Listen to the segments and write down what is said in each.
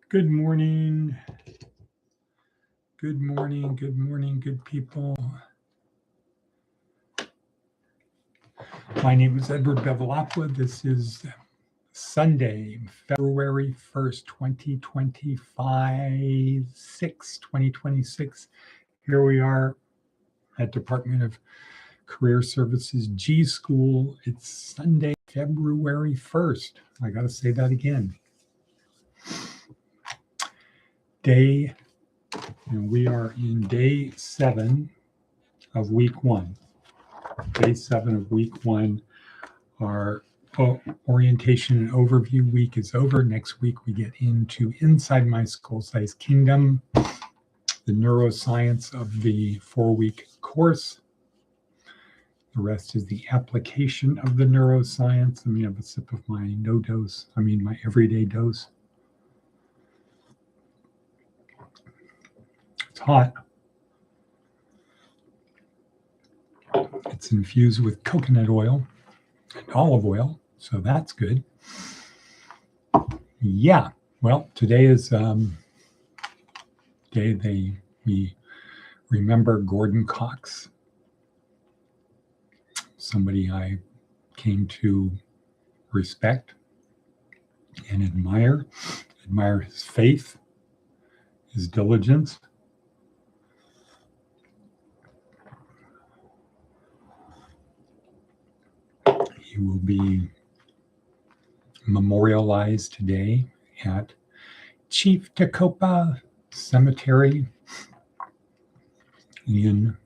Good morning. Good morning. Good morning, good people. My name is Edward Bevilacqua. This is Sunday, February 1st, 2026. Here we are at Department of Career Services G.school. It's Sunday, February 1st. I got to say that again. We are in day 7 of week 1. Day 7 of week 1. Our orientation and overview week is over. Next week, we get into Inside My School-Sized Kingdom, the neuroscience of the 4-week course. The rest is the application of the neuroscience. Let me have a sip of my my everyday dose. It's hot. It's infused with coconut oil and olive oil, so that's good. Yeah, well, today is day we remember Gordon Cox, somebody I came to respect and admire his faith, his diligence. He will be memorialized today at Chief Tecopa Cemetery in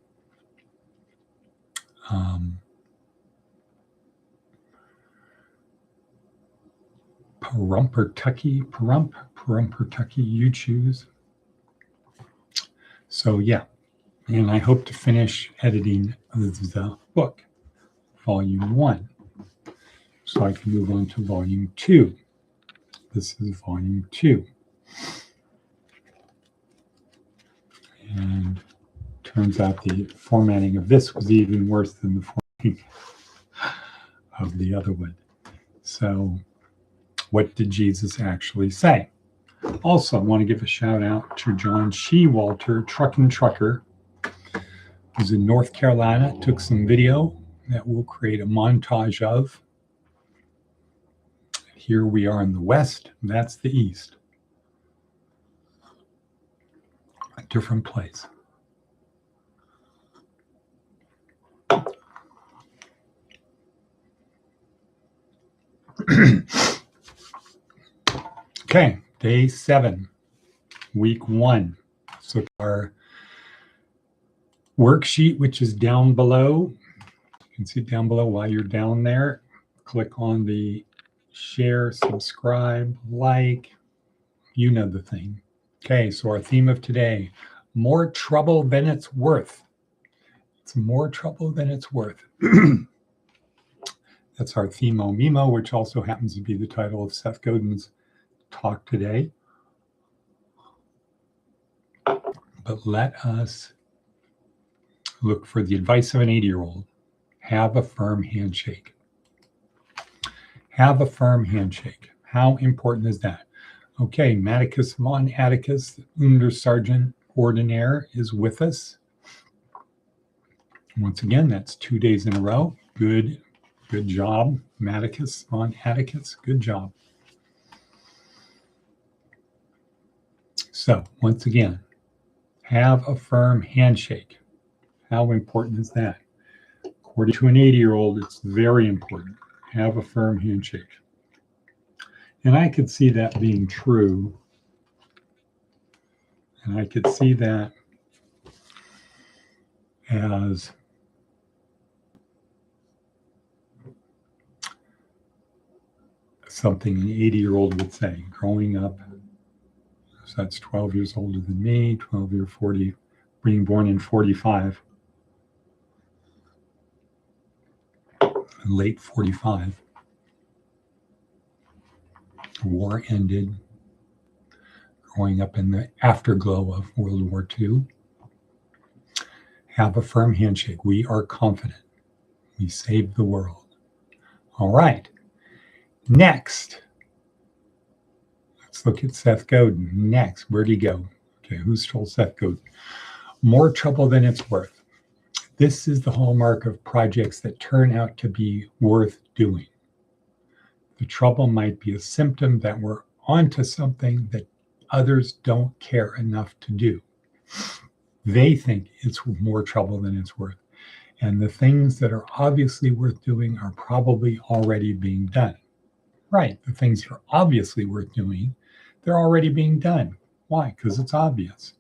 Pahrump, Kentucky, you choose. So yeah, and I hope to finish editing the book, Volume 1, so I can move on to Volume 2. This is Volume 2. And turns out the formatting of this was even worse than the formatting of the other one. So what did Jesus actually say? Also, I want to give a shout out to John Shewalter, Trucker, who's in North Carolina, took some video that we'll create a montage of. Here we are in the West, that's the East. A different place. Okay, day 7, week 1. So our worksheet, which is down below, you can see it down below. While you're down there, click on the share, subscribe, like, you know the thing. Okay, so our theme of today, more trouble than it's worth. It's more trouble than it's worth. That's our Themo Memo, which also happens to be the title of Seth Godin's talk today. But let us look for the advice of an 80-year-old. Have a firm handshake. Have a firm handshake. How important is that? Okay, Maticus von Atticus, Untersergeant Ordinaire, is with us. Once again, that's 2 days in a row. Good job, Maticus von Atticus. Good job. So, once again, have a firm handshake. How important is that? According to an 80-year-old, it's very important. Have a firm handshake. And I could see that being true. And I could see that as something an 80-year-old would say. Growing up, so that's 12 years older than me, 12 year 40, being born in 45, late 45. The war ended, growing up in the afterglow of World War II. Have a firm handshake. We are confident. We saved the world. All right. Next, let's Let's look at Seth Godin. Next, where'd he go? Okay, who stole Seth Godin? More trouble than it's worth. This is the hallmark of projects that turn out to be worth doing. The trouble might be a symptom that we're onto something that others don't care enough to do. They think it's more trouble than it's worth. And the things that are obviously worth doing are probably already being done. Right, the things that are obviously worth doing, they're already being done. Why? Because it's obvious.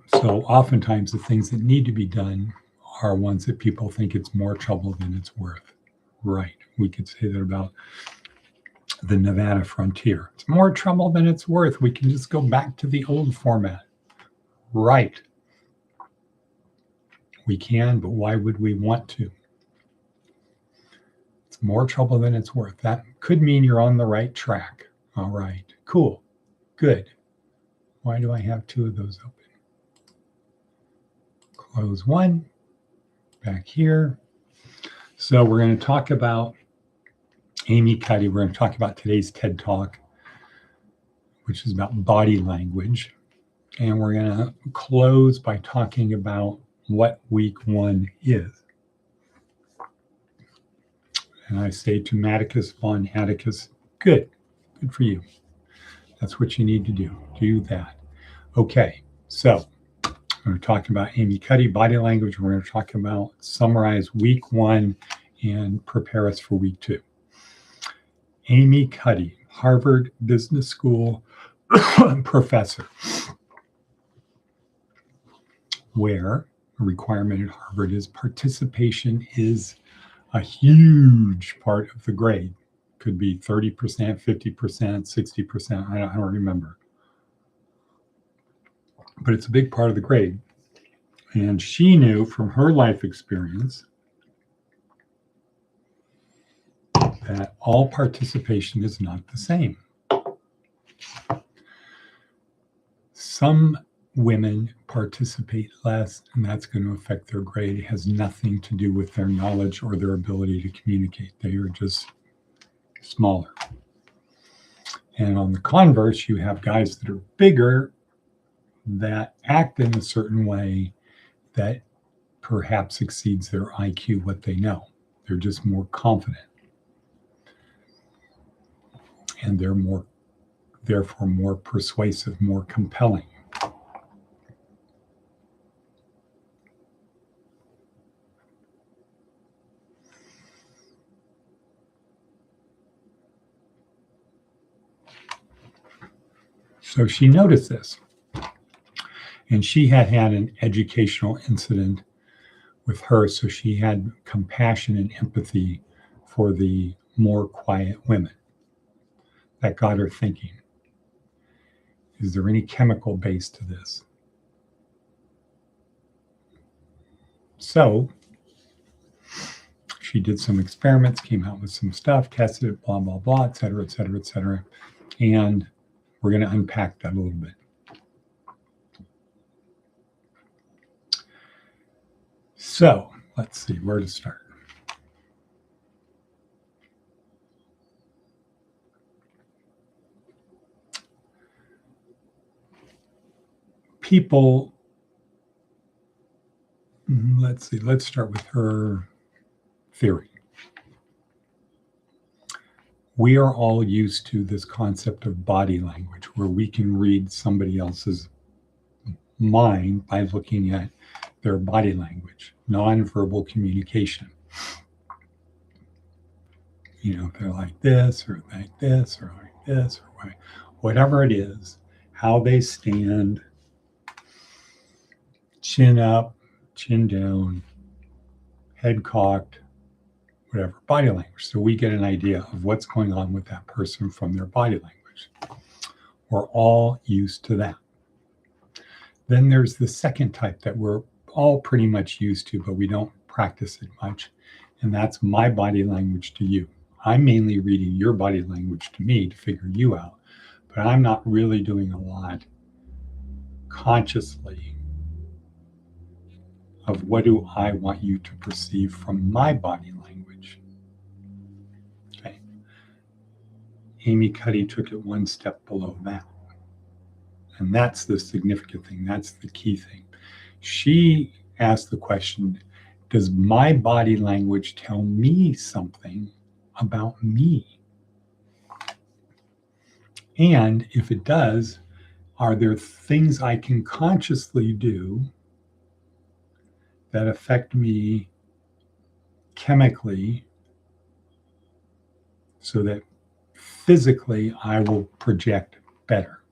So oftentimes the things that need to be done are ones that people think it's more trouble than it's worth. Right, we could say that about the Nevada frontier. It's more trouble than it's worth. We can just go back to the old format. Right. We can, but why would we want to? It's more trouble than it's worth. That could mean you're on the right track. All right, cool, good. Why do I have two of those open? Close one, back here. So we're going to talk about Amy Cuddy. We're going to talk about today's TED Talk, which is about body language. And we're going to close by talking about what week one is. And I say to Matticus von Atticus, good for you. That's what you need to do that. Okay, so we're talking about Amy Cuddy, body language. We're going to talk about summarize week one and prepare us for week two. Amy Cuddy, Harvard Business School professor, where a requirement at Harvard is participation is a huge part of the grade. Could be 30%, 50%, 60%. I don't remember. But it's a big part of the grade. And she knew from her life experience that all participation is not the same. Some women participate less, and that's going to affect their grade. It has nothing to do with their knowledge or their ability to communicate. They are just smaller. And on the converse, you have guys that are bigger that act in a certain way that perhaps exceeds their IQ, what they know. They're just more confident. And they're therefore more persuasive, more compelling. So she noticed this. And she had an educational incident with her, so she had compassion and empathy for the more quiet women. That got her thinking, is there any chemical base to this? So she did some experiments, came out with some stuff, tested it, blah, blah, blah, et cetera, et cetera, et cetera. And we're going to unpack that a little bit. So let's see where to start. People, let's start with her theory. We are all used to this concept of body language, where we can read somebody else's mind by looking at their body language, nonverbal communication. You know, they're like this or like this or like this or whatever it is, how they stand, chin up, chin down, head cocked, whatever, body language. So we get an idea of what's going on with that person from their body language. We're all used to that. Then there's the second type that we're all pretty much used to, but we don't practice it much. And that's my body language to you. I'm mainly reading your body language to me to figure you out, but I'm not really doing a lot consciously of what do I want you to perceive from my body language. Okay. Amy Cuddy took it one step below that. And that's the significant thing. That's the key thing. She asked the question, does my body language tell me something about me? And if it does, are there things I can consciously do that affect me chemically so that physically I will project better?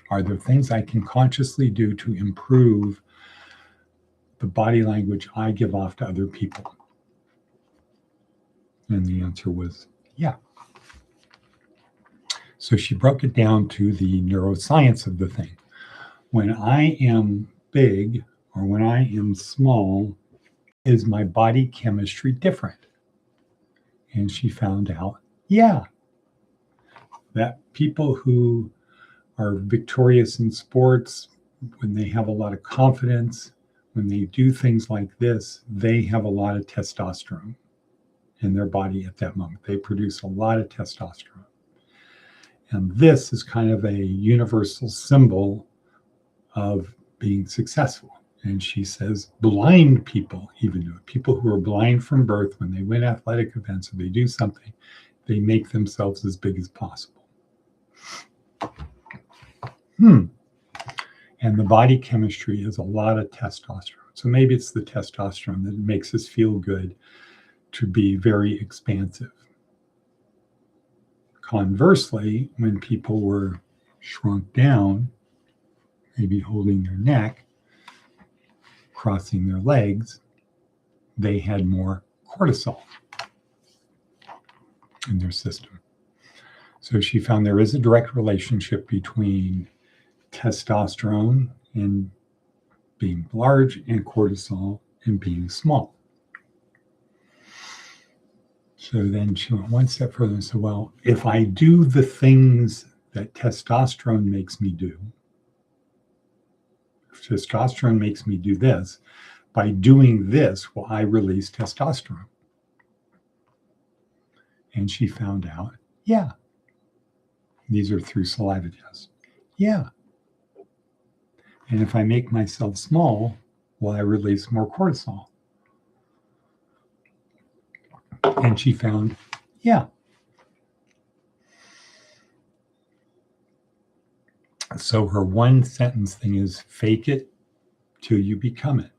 Are there things I can consciously do to improve the body language I give off to other people? And the answer was yeah. So she broke it down to the neuroscience of the thing. When I am big or when I am small, is my body chemistry different? And she found out, yeah, that people who are victorious in sports, when they have a lot of confidence, when they do things like this, they have a lot of testosterone in their body at that moment. They produce a lot of testosterone. And this is kind of a universal symbol of being successful. And she says blind people even do it. People who are blind from birth, when they win athletic events or they do something, they make themselves as big as possible. And the body chemistry is a lot of testosterone. So maybe it's the testosterone that makes us feel good to be very expansive. Conversely, when people were shrunk down, maybe holding their neck, crossing their legs, they had more cortisol in their system. So she found there is a direct relationship between testosterone and being large and cortisol and being small. So then she went one step further and said, well, if I do the things that testosterone makes me do, if testosterone makes me do this, by doing this, will I release testosterone? And she found out, yeah. These are through saliva tests. Yeah. And if I make myself small, will I release more cortisol? And she found, yeah. So her one sentence thing is fake it till you become it.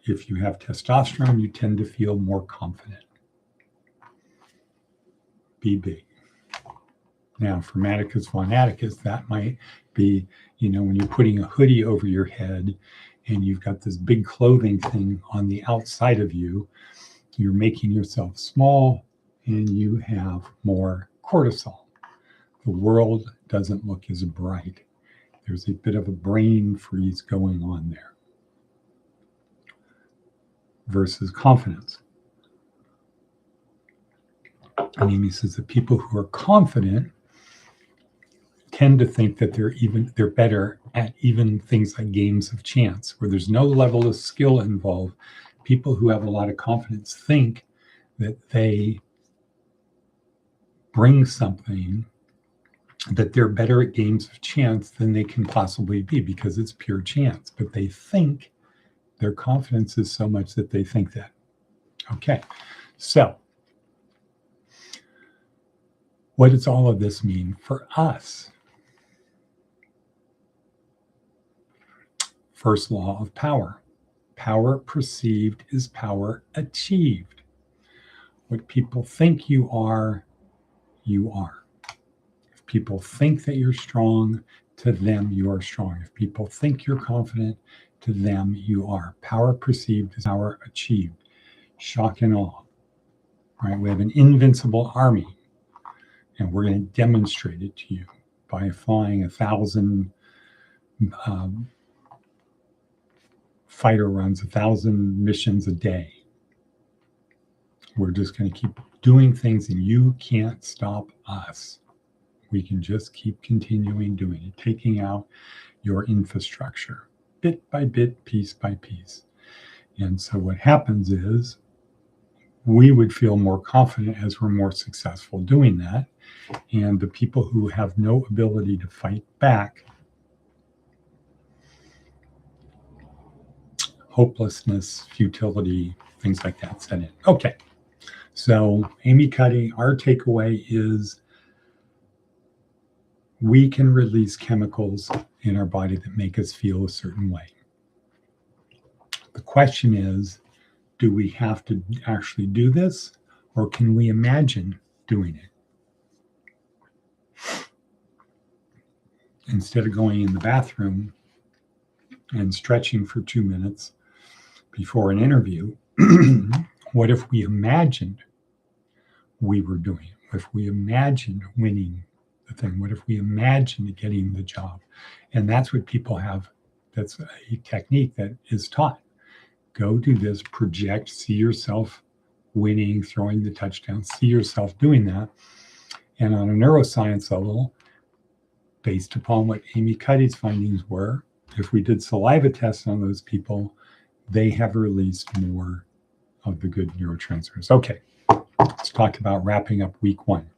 If you have testosterone, you tend to feel more confident. Be big. Now, for Atticus von Atticus, that might be, when you're putting a hoodie over your head and you've got this big clothing thing on the outside of you, you're making yourself small and you have more cortisol. The world doesn't look as bright. There's a bit of a brain freeze going on there versus confidence. And Amy says that people who are confident tend to think that they're better at even things like games of chance, where there's no level of skill involved. People who have a lot of confidence think that they bring something, that they're better at games of chance than they can possibly be because it's pure chance. But they think their confidence is so much that they think that. Okay, so what does all of this mean for us? First law of power. Power perceived is power achieved. What people think you are, you are. If people think that you're strong, to them you are strong. If people think you're confident, to them you are. Power perceived is power achieved. Shock and awe. Right? We have an invincible army, and we're going to demonstrate it to you by flying 1,000 fighter runs, 1,000 missions a day. We're just going to keep doing things, and you can't stop us. We can just keep continuing doing it, taking out your infrastructure bit by bit, piece by piece. And so what happens is we would feel more confident as we're more successful doing that. And the people who have no ability to fight back, hopelessness, futility, things like that set in. Okay, so Amy Cuddy, our takeaway is we can release chemicals in our body that make us feel a certain way. The question is, do we have to actually do this, or can we imagine doing it? Instead of going in the bathroom and stretching for 2 minutes before an interview, what if we imagined we were doing it? What if we imagined winning the thing? What if we imagined getting the job? And that's what people have. That's a technique that is taught. Go do this, project, see yourself winning, throwing the touchdown, see yourself doing that. And on a neuroscience level, based upon what Amy Cuddy's findings were, if we did saliva tests on those people, they have released more of the good neurotransmitters. Okay, let's talk about wrapping up week 1.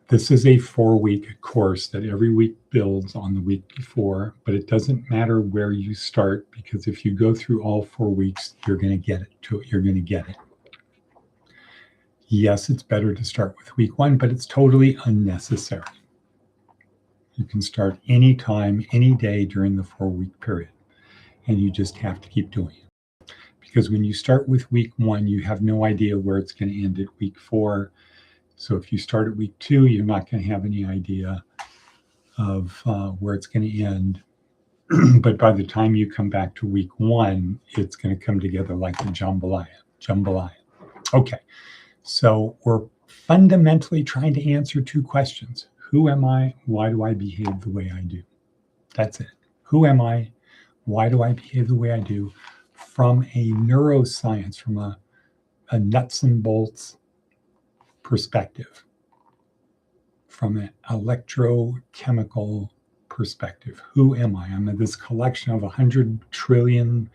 This is a 4-week course that every week builds on the week before, but it doesn't matter where you start, because if you go through all 4 weeks, you're going to get it. You're going to get it. Yes, it's better to start with week 1, but it's totally unnecessary. You can start anytime, any day during the 4-week period, and you just have to keep doing it. Because when you start with week 1, you have no idea where it's going to end at week 4. So if you start at week 2, you're not going to have any idea of where it's going to end. But by the time you come back to week 1, it's going to come together like a jambalaya. Okay, so we're fundamentally trying to answer 2 questions. Who am I? Why do I behave the way I do? That's it. Who am I? Why do I behave the way I do? From a neuroscience, from a nuts and bolts perspective, from an electrochemical perspective. Who am I? I'm this collection of 100 trillion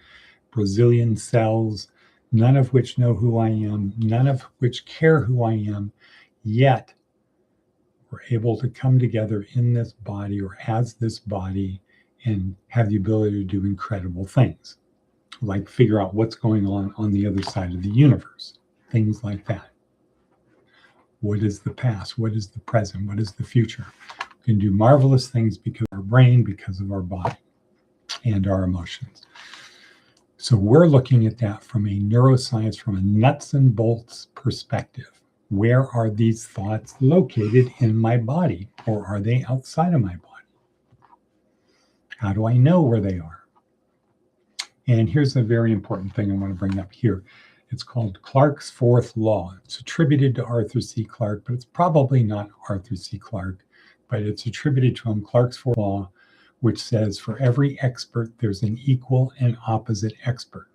Brazilian cells, none of which know who I am, none of which care who I am, yet we're able to come together in this body or as this body and have the ability to do incredible things, like figure out what's going on the other side of the universe, things like that. What is the past? What is the present? What is the future? We can do marvelous things because of our brain, because of our body, and our emotions. So we're looking at that from a neuroscience, from a nuts and bolts perspective. Where are these thoughts located in my body, or are they outside of my body? How do I know where they are? And here's a very important thing I want to bring up here. It's called Clarke's fourth law. It's attributed to Arthur C. Clarke, but it's probably not Arthur C. Clarke, but it's attributed to him, Clarke's fourth law, which says for every expert, there's an equal and opposite expert.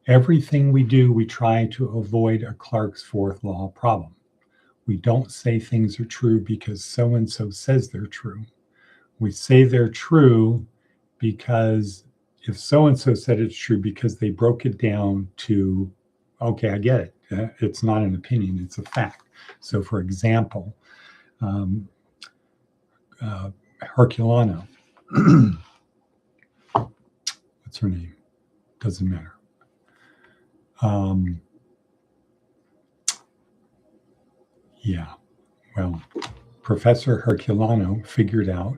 Everything we do, we try to avoid a Clarke's fourth law problem. We don't say things are true because so-and-so says they're true. We say they're true because if so-and-so said it's true because they broke it down to, okay, I get it. It's not an opinion, it's a fact. So for example, Herculano, what's her name? Doesn't matter. Professor Herculano figured out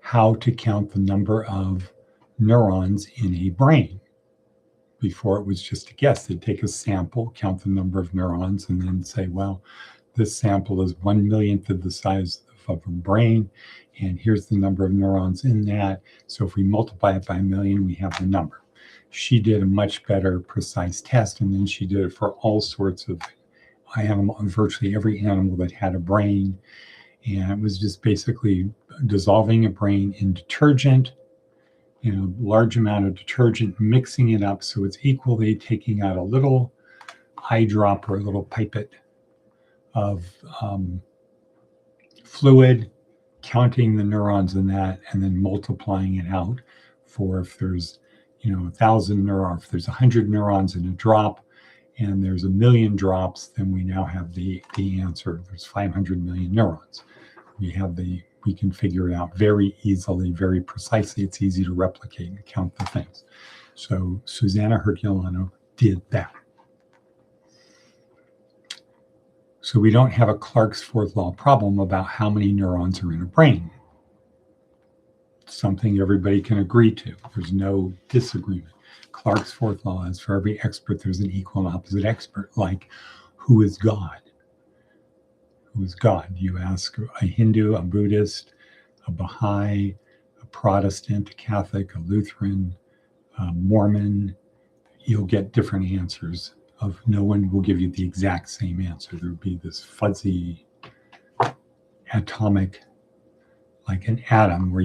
how to count the number of neurons in a brain. Before it was just a guess. They'd take a sample, count the number of neurons, and then say, well, this sample is 1/millionth of the size of a brain, and here's the number of neurons in that. So if we multiply it by 1,000,000, we have the number. She did a much better precise test, and then she did it for all sorts of virtually every animal that had a brain. And it was just basically dissolving a brain in detergent, large amount of detergent, mixing it up so it's equally taking out a little eyedrop or a little pipette of fluid, counting the neurons in that, and then multiplying it out for if there's 1,000 neurons, if there's 100 neurons in a drop and there's 1,000,000 drops, then we now have the answer. There's 500 million neurons. We can figure it out very easily, very precisely. It's easy to replicate and count the things. So Susanna Herculano did that. So we don't have a Clark's fourth law problem about how many neurons are in a brain. It's something everybody can agree to. There's no disagreement. Clark's fourth law is for every expert, there's an equal and opposite expert, like who is God? Who is God? You ask a Hindu, a Buddhist, a Baha'i, a Protestant, a Catholic, a Lutheran, a Mormon, you'll get different answers. No one will give you the exact same answer. There would be this fuzzy atomic, like an atom, where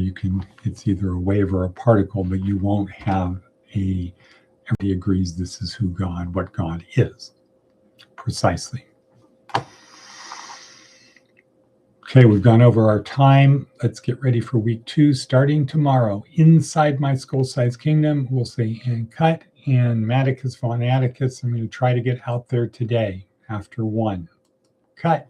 it's either a wave or a particle, but you won't have everybody agrees this is what God is, precisely. Okay, we've gone over our time. Let's get ready for week 2, starting tomorrow. Inside my skull-sized kingdom, we'll say and cut and Maticus von Atticus. I'm going to try to get out there today after 1. Cut.